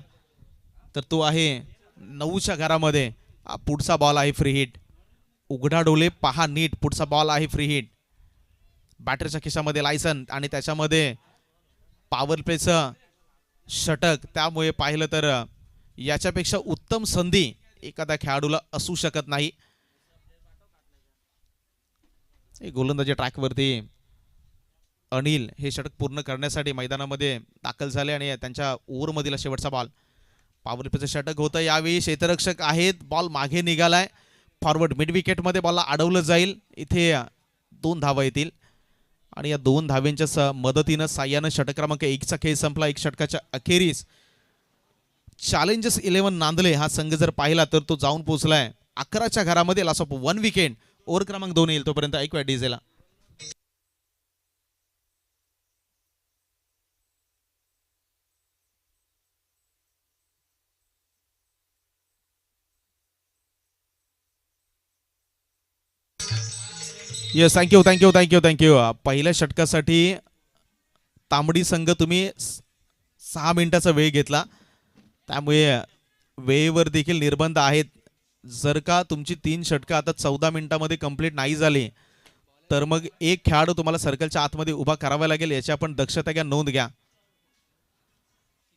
तर तो आहे 9च्या घरामध्ये. पुढचा बॉल आहे फ्री हिट. उघडा डोले पहा नीट, पुढचा बॉल आहे फ्री हिट. बॅटरच्या खिशामध्ये लायसन आणि त्याच्यामध्ये पॉवर प्लेचं षटक. त्यामुळे पाहिलं तर याच्यापेक्षा उत्तम संधी एखाद्या खेळाडूला असू शकत नाही. गोलंदाजी ट्रॅकवरती अनिल हे षटक पूर्ण करण्यासाठी मैदानामध्ये दाखल झाले आणि त्यांच्या ओव्हरमधील शेवटचा बॉल. पॉवर प्लेचं षटक होतं. यावेळी क्षेत्ररक्षक आहेत. बॉल मागे निघालाय. फॉरवर्ड मिड विकेटमध्ये बॉलला अडवलं जाईल. इथे 2 धावा येतील आणि या 2 धाव्यांच्या मदतीनं साह्यानं षटक क्रमांक 1चा खेळ संपला. एक षटकाच्या अखेरीस चॅलेंजर्स 11 नांदले हा संघ जर पाहिला तर तो जाऊन पोहोचलाय 11च्या घरामध्ये. Loss of 1 wicket. ओव्हर क्रमांक 2 येईल तोपर्यंत ऐकूया डीजेला. Yes, thank you thank you thank you thank you. पहिल्या षटकासाठी तांबडी संघ तुम्ही 6 मिनिटाचा वेळ घेतला, त्यामुळे वेळेवर देखील निर्बंध आहेत. जर का तुमची 3 षटकं आता 14 मिनिटामध्ये कंप्लीट नाही झाली तर मग एक खेळाडू तुम्हाला सर्कलच्या आतमध्ये उभा करावा लागेल. याची आपण दक्षता घ्या, नोंद घ्या.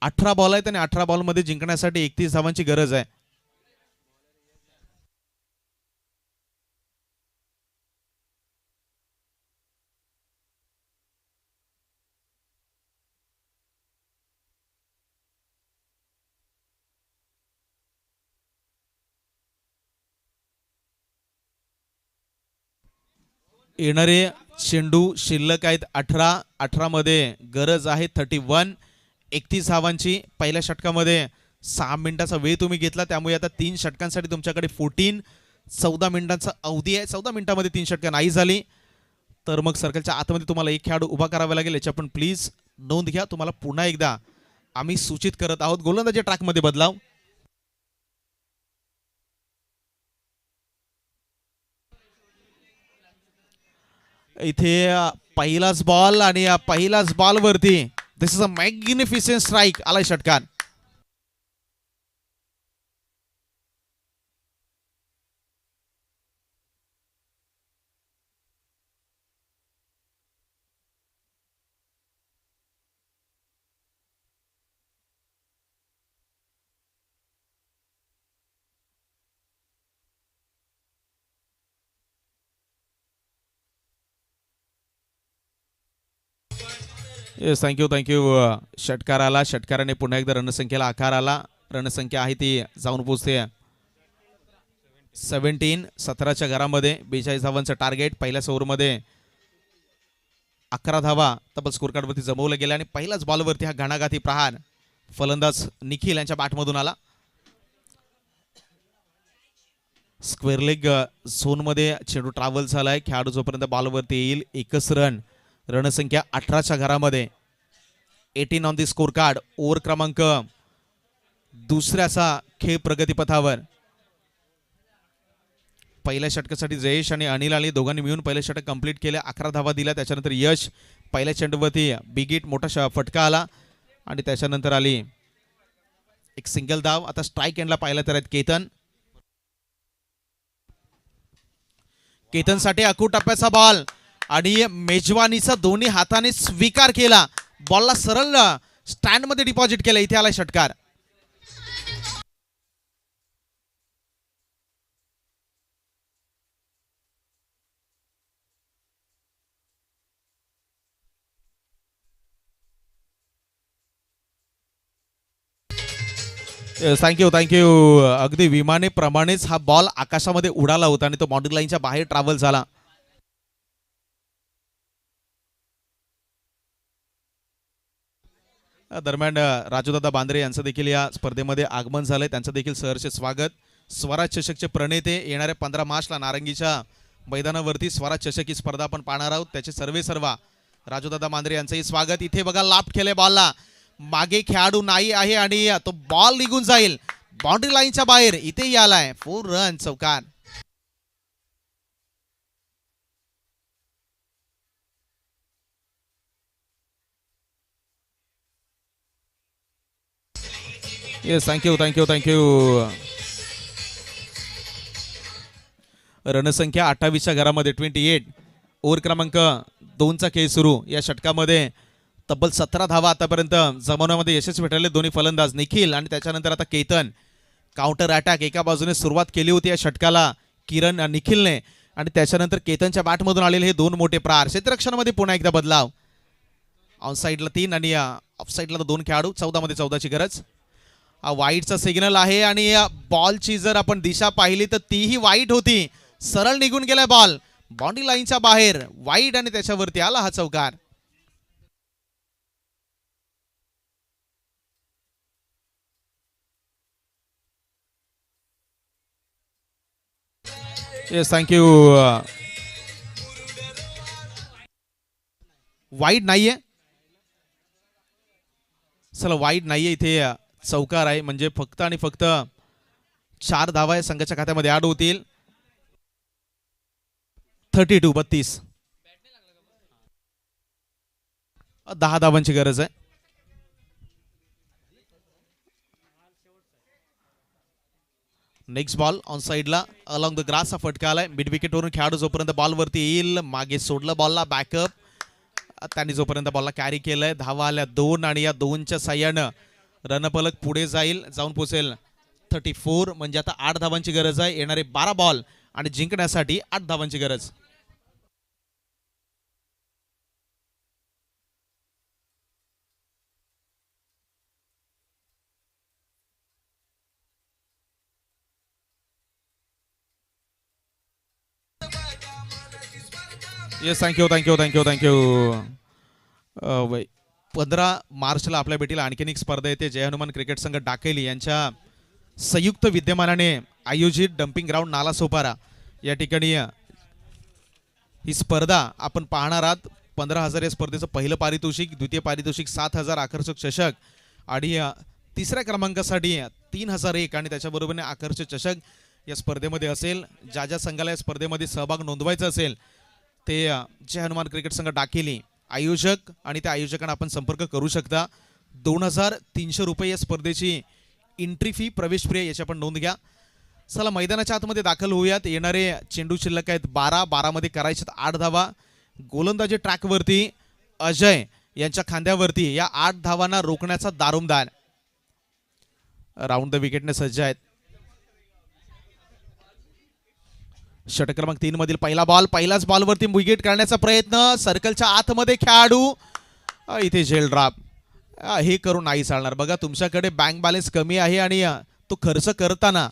18 बॉल आहेत आणि 18 बॉलमध्ये जिंकण्यासाठी 31 धावांची गरज आहे. येणारे चेंडू शिल्लक आहेत 18 मध्ये गरज आहे 31. 31 धावांची. पहिल्या षटकामध्ये 6 मिनिटाचा वेळ तुम्ही घेतला, त्यामुळे आता 3 षटकांसाठी तुमच्याकडे 14 मिनिटांचा अवधी आहे. 14 मिनिटांमध्ये 3 षटकं नाही झाली तर मग सर्कलच्या आतमध्ये तुम्हाला एक खेळाडू उभा करावा लागेल. याची आपण प्लीज नोंद घ्या. तुम्हाला पुन्हा एकदा आम्ही सूचित करत आहोत. गोलंदाजी ट्रॅकमध्ये बदलाव. इथे पहिलाच बॉल आणि या पहिलाच बॉलवरती दिस इज अ मॅग्निफिसेंट स्ट्राईक आलाय षटकार. Yes, thank you thank you. षटकाराने पुन्हा एकदा रणसंख्येला आकार आला. रणसंख्या आहे ती जाऊन पोचते 17च्या घरामध्ये. 42 धावांचं टार्गेट. पहिल्याच ओव्हरमध्ये 11 धावा तब्बल स्कोर कार्डवरती जमवलं गेलं आणि पहिल्याच बॉलवरती हा घणाघाती प्रहार फलंदाज निखिल यांच्या बॅटमधून आला. स्क्वेअर लेग झोनमध्ये चेंडू ट्रॅव्हल झालाय. खेळाडू जोपर्यंत बॉलवरती येईल 1च रन. रणसंख्या 18च्या घरामध्ये. 18 on the score card. Over क्रमांक 2ऱ्याचा खेळ प्रगतीपथावर. पहिल्या षटकासाठी जयेश आणि अनिल आली. दोघांनी मिळून पहिलं षटक कंप्लीट केलं. 11 धावा दिल्या. त्याच्यानंतर यश. पहिल्या चेंडूवरती बिग हिट मोठा फटका आला आणि त्याच्यानंतर आली एक सिंगल धाव. आता स्ट्राईक एंडला पाहिला तर आहेत केतन. केतनसाठी अकू टप्प्याचा बॉल आणि मेजवानीचा दोन्ही हाताने स्वीकार केला. बॉलला सरळ स्टँड मध्ये डिपॉझिट केलं. इथे आलाय षटकार. Thank you thank you. अगदी विमानेप्रमाणेच हा बॉल आकाशामध्ये उडाला होता आणि तो बाउंड्री लाईनच्या बाहेर ट्रॅव्हल झाला. दरम्यान राजूदादा बांद्रे यांचं देखील या स्पर्धेमध्ये आगमन झालंय. त्यांचं देखील सहर्ष स्वागत. स्वराज चषकचे प्रणेते येणाऱ्या 15 मार्चला नारंगीच्या मैदानावरती स्वराज चषक ही स्पर्धा आपण पाहणार आहोत. त्याचे सर्वा राजूदादा बांद्रे यांचंही स्वागत. इथे बघा लाफ्ट केले बॉलला. मागे खेळाडू नाही आहे आणि तो बॉल निघून जाईल बाउंड्री लाईनच्या बाहेर. इथेही आलाय 4 रन चौकार. Yes thank you thank you thank you. रणसंख्या 28च्या घरामध्ये 28. ओव्हर क्रमांक 2चा खेळ सुरू. या षटकामध्ये तब्बल 17 धावा आतापर्यंत जमवण्यामध्ये यशस्वी ठरले दोन्ही फलंदाज निखिल आणि त्याच्यानंतर आता केतन. काउंटर अटॅक एका बाजूने सुरुवात केली होती या षटकाला किरण निखिलने आणि त्याच्यानंतर केतनच्या बॅटमधून आलेले हे 2 मोठे प्रहार. क्षेत्ररक्षणामध्ये पुन्हा एकदा बदलाव. ऑन साईडला 3 आणि ऑफ साईडला 2 खेळाडू. 14 मध्ये 14ची गरज. वाईटचा सिग्नल आहे आणि बॉलची जर आपण दिशा पाहिली तर तीही वाईट होती. सरळ निघून गेलाय बॉल बाउंड्री लाईनच्या बाहेर. वाईट आणि त्याच्यावरती आला हा चौकार. Yes thank you. वाईट नाहीये. चला वाईट नाहीये. इथे चौकार आहे म्हणजे फक्त आणि फक्त 4 धावा संघाच्या खात्यामध्ये ऍड होतील. 32. 10 धावांची गरज आहे. नेक्स्ट बॉल ऑन साइडला अलॉंग द ग्रास हा फटका आलाय. मिड विकेटवरून खेळाडू जोपर्यंत बॉलवरती येईल मागे सोडलं बॉलला बॅकअप. त्यांनी जोपर्यंत बॉलला कॅरी केलंय. धावा आल्या 2 आणि या 2च्या साह्यानं रणपलक पुढे जाऊन पोचेल 34. म्हणजे आता 8 धावांची गरज आहे. येणारे 12 बॉल आणि जिंकण्यासाठी 8 धावांची गरज. Yes thank you thank you thank you thank you. 15 मार्चला आपल्या भेटीला आणखीन एक स्पर्धा येते. जय हनुमान क्रिकेट संघ डाकेली यांच्या संयुक्त विद्यमानाने आयोजित डम्पिंग ग्राउंड नालासोपारा या ठिकाणी ही स्पर्धा आपण पाहणार आहात. 15,000 या स्पर्धेचं पहिलं पारितोषिक. द्वितीय पारितोषिक 7,000 आकर्षक चषक आणि तिसऱ्या क्रमांकासाठी 3,001 आणि त्याच्याबरोबरीने आकर्षक चषक या स्पर्धेमध्ये असेल. ज्या संघाला या स्पर्धेमध्ये सहभाग नोंदवायचा असेल ते जय हनुमान क्रिकेट संघ डाकेली आयोजक आणि त्या आयोजकांना आपण संपर्क करू शकता. 2,300 रुपये या स्पर्धेची एंट्री फी प्रवेश फी याची आपण नोंद घ्या. चला मैदानाच्या आतमध्ये दाखल होऊयात. येणारे चेंडू शिल्लक आहेत 12 मध्ये करायचे 8 धावा. गोलंदाजी ट्रॅकवरती अजय यांच्या खांद्यावरती या 8 धावांना रोखण्याचा दारोमदार. राऊंड द विकेटने सज्ज आहेत. षटक क्रमांक 3 मधील पहिला बॉल. पहिल्याच बॉलवरती विकेट करण्याचा प्रयत्न. सर्कलच्या आतमध्ये खेळाडू. इथे झेल ड्रॉप. हे करून नाही चालणार. बघा तुमच्याकडे बँक बॅलन्स कमी आहे आणि तो खर्च करताना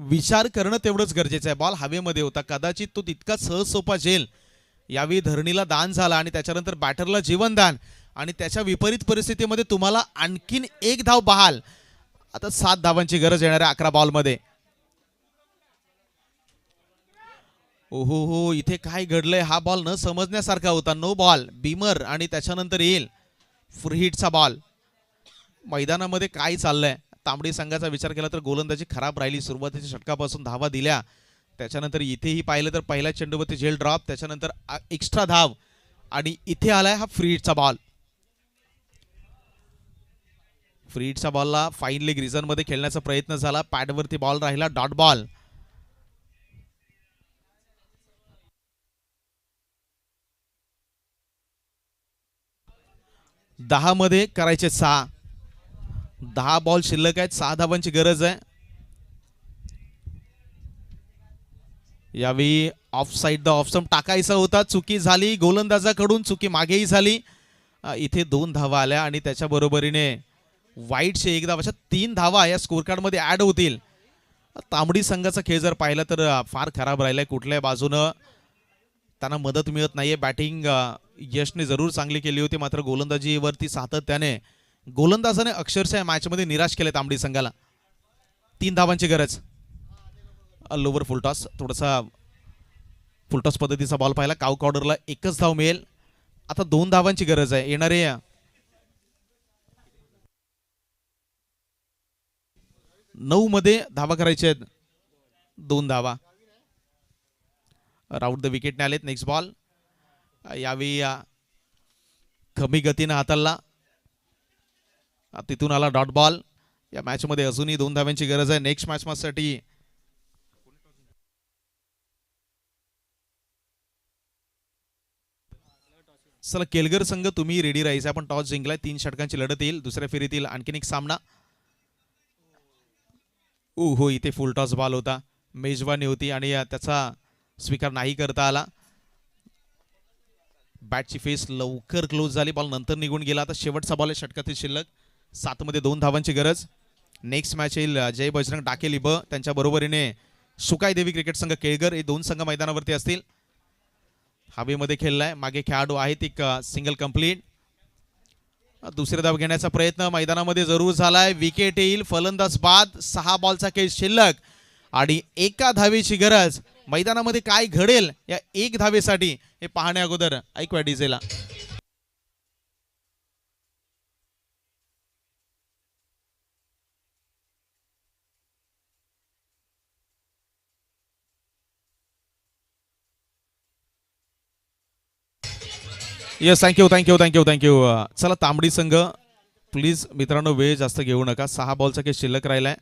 विचार करणं तेवढंच गरजेचं आहे. बॉल हवेमध्ये होता. कदाचित तो तितका सहज सोपा झेल यावेळी धरणीला दान झाला आणि त्याच्यानंतर बॅटरला जीवनदान आणि त्याच्या विपरीत परिस्थितीमध्ये तुम्हाला आणखीन 1 धाव बहाल. आता 7 धावांची गरज येणाऱ्या 11 बॉलमध्ये. ओहो हो इथे काय घडलंय. हा बॉल न समजण्यासारखा होता. नो बॉल बीमर आणि त्याच्यानंतर येईल फ्री हिटचा बॉल. मैदानामध्ये काय चाललंय. तांबडी संघाचा विचार केला तर गोलंदाजी खराब राहिली. सुरुवातीच्या षटकापासून धावा दिल्या. त्याच्यानंतर इथेही पाहिलं तर पहिल्या चेंडूवरती झेल ड्रॉप. त्याच्यानंतर एक्स्ट्रा धाव आणि इथे आलाय हा फ्री हिटचा बॉल. फ्री हिटचा बॉलला फाईन लेग रिझन मध्ये खेळण्याचा प्रयत्न झाला. पॅडवरती बॉल राहिला. Dot ball. 10 मध्ये करायचे 6. 10 बॉल शिल्लक आहेत, 6 धावांची गरज आहे. यावेळी of side the off stump टाकायचा होता, चुकी झाली गोलंदाजाकडून, चुकी मागेही झाली. इथे 2 धावा आल्या आणि त्याच्या बरोबरीने वाईटचे 1 धाव, अशा 3 धावा या स्कोर कार्ड मध्ये ऍड होतील. तांबडी संघाचा खेळ जर पाहिला तर फार खराब राहिलाय. कुठल्याही बाजूनं त्यांना मदत मिळत नाहीये. बॅटिंग यशने जरूर चांगली केली होती, मात्र गोलंदाजीवरती सातत्याने गोलंदाजाने अक्षरशः या मॅच मध्ये निराश केले तांबडी संघाला. 3 धावांची गरज. लोवर फुलटॉस, थोडासा फुलटॉस पद्धतीचा बॉल पाहिला. काउक ऑर्डरला 1च धाव मिळेल. आता 2 धावांची गरज आहे. येणारे 9 मध्ये धावा करायचे आहेत, 2 धावा. राऊट द विकेटने आलेत. Next ball. यावेळी कमी गतीने हाताळला, तिथून आला डॉट बॉल. या मॅच मध्ये अजूनही 2 धाव्यांची गरज आहे. नेक्स्ट मॅच साठी चला केलगर संघ तुम्ही रेडी राहायचं. आपण टॉस जिंकलाय. 3 षटकांची लढत येईल. दुसऱ्या फेरीतील आणखीन एक सामना. हो, इथे फुल टॉस बॉल होता, मेजवानी होती आणि त्याचा स्वीकार नाही करता आला. बॅटची फेस लवकर क्लोज झाली, बॉल नंतर निघून गेला. आता शेवटचा बॉल आहे षटकातील शिल्लक. 7 मध्ये 2 धावांची गरज. नेक्स्ट मॅच येईल जय बजरंग डाकेली ब त्यांच्या बरोबरीने सुकाई देवी क्रिकेट संघ केळगर. हे 2 संघ मैदानावरती असतील. हवेमध्ये खेळलाय, मागे खेळाडू आहेत. एक सिंगल कंप्लीट. दुसरे धाव घेण्याचा प्रयत्न मैदानामध्ये जरूर झालाय. विकेट येईल, फलंदाज बाद. 6 बॉलचा खेळ शिल्लक आणि 1 धावेची गरज. मैदानामध्ये काय घडेल या 1 धावेसाठी हे पाहण्या अगोदर ऐकूया डीजेला. Yes, thank you thank you thank you thank you. चला तांबडी संघ प्लीज मित्रांनो वेळ जास्त घेऊ नका. 6 बॉलचा खेळ शिल्लक राहिलाय.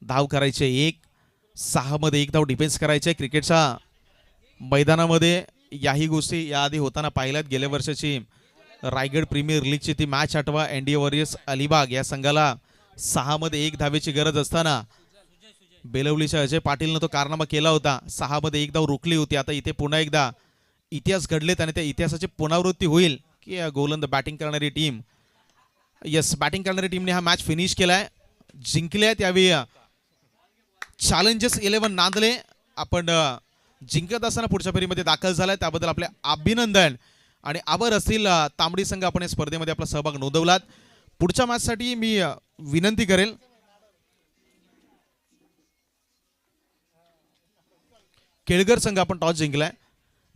धाव करायचे 1. 6 मध्ये 1 धाव डिफेन्स करायचे. क्रिकेटच्या मैदानामध्ये याही गोष्टी याआधी होताना पाहिल्यात. गेल्या वर्षाची रायगड प्रीमियर लीगची ती मॅच आठवा. एनडीए वॉरियर्स अलिबाग या संघाला 6 मध्ये 1 धावेची गरज असताना बेलवलीच्या अजय पाटीलनं तो कारनामा केला होता. 6 मध्ये 1 धाव रोखली होती. आता इथे पुन्हा एकदा इतिहास घडलेत आणि त्या इतिहासाची पुनरावृत्ती होईल की गोलंदाज बॅटिंग करणारी टीम, यस बॅटिंग करणारी टीमने हा मॅच फिनिश केलाय, जिंकले. त्यावेळी चॅलेंजर्स 11 नांदले आपण जिंकत असताना पुढच्या फेरीमध्ये दाखल झालाय, त्याबद्दल आपले अभिनंदन आणि आभार असतील. तांबडी संघ आपण या स्पर्धेमध्ये आपला सहभाग नोंदवलात. पुढच्या मॅचसाठी मी विनंती करेल केळगर संघ आपण टॉस जिंकलाय,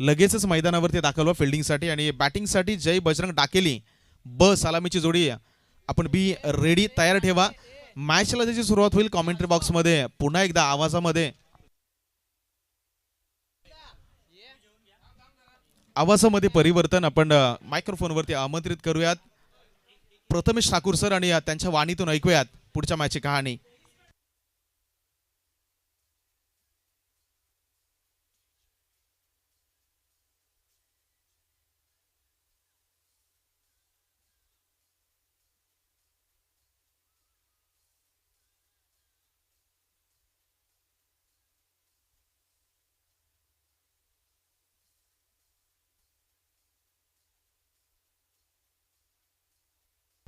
लगेचच मैदानावरती दाखल व्हा फिल्डिंगसाठी आणि बॅटिंगसाठी जय बजरंग डाकेली ब सलामीची जोडी आपण बी रेडी तयार ठेवा. मॅचला त्याची सुरुवात होईल. कॉमेंट्री बॉक्समध्ये पुन्हा एकदा आवाजामध्ये परिवर्तन आपण मायक्रोफोनवरती आमंत्रित करूयात. प्रथमेश ठाकूर सर आणि त्यांच्या वाणीतून ऐकूयात पुढच्या मॅचची कहाणी.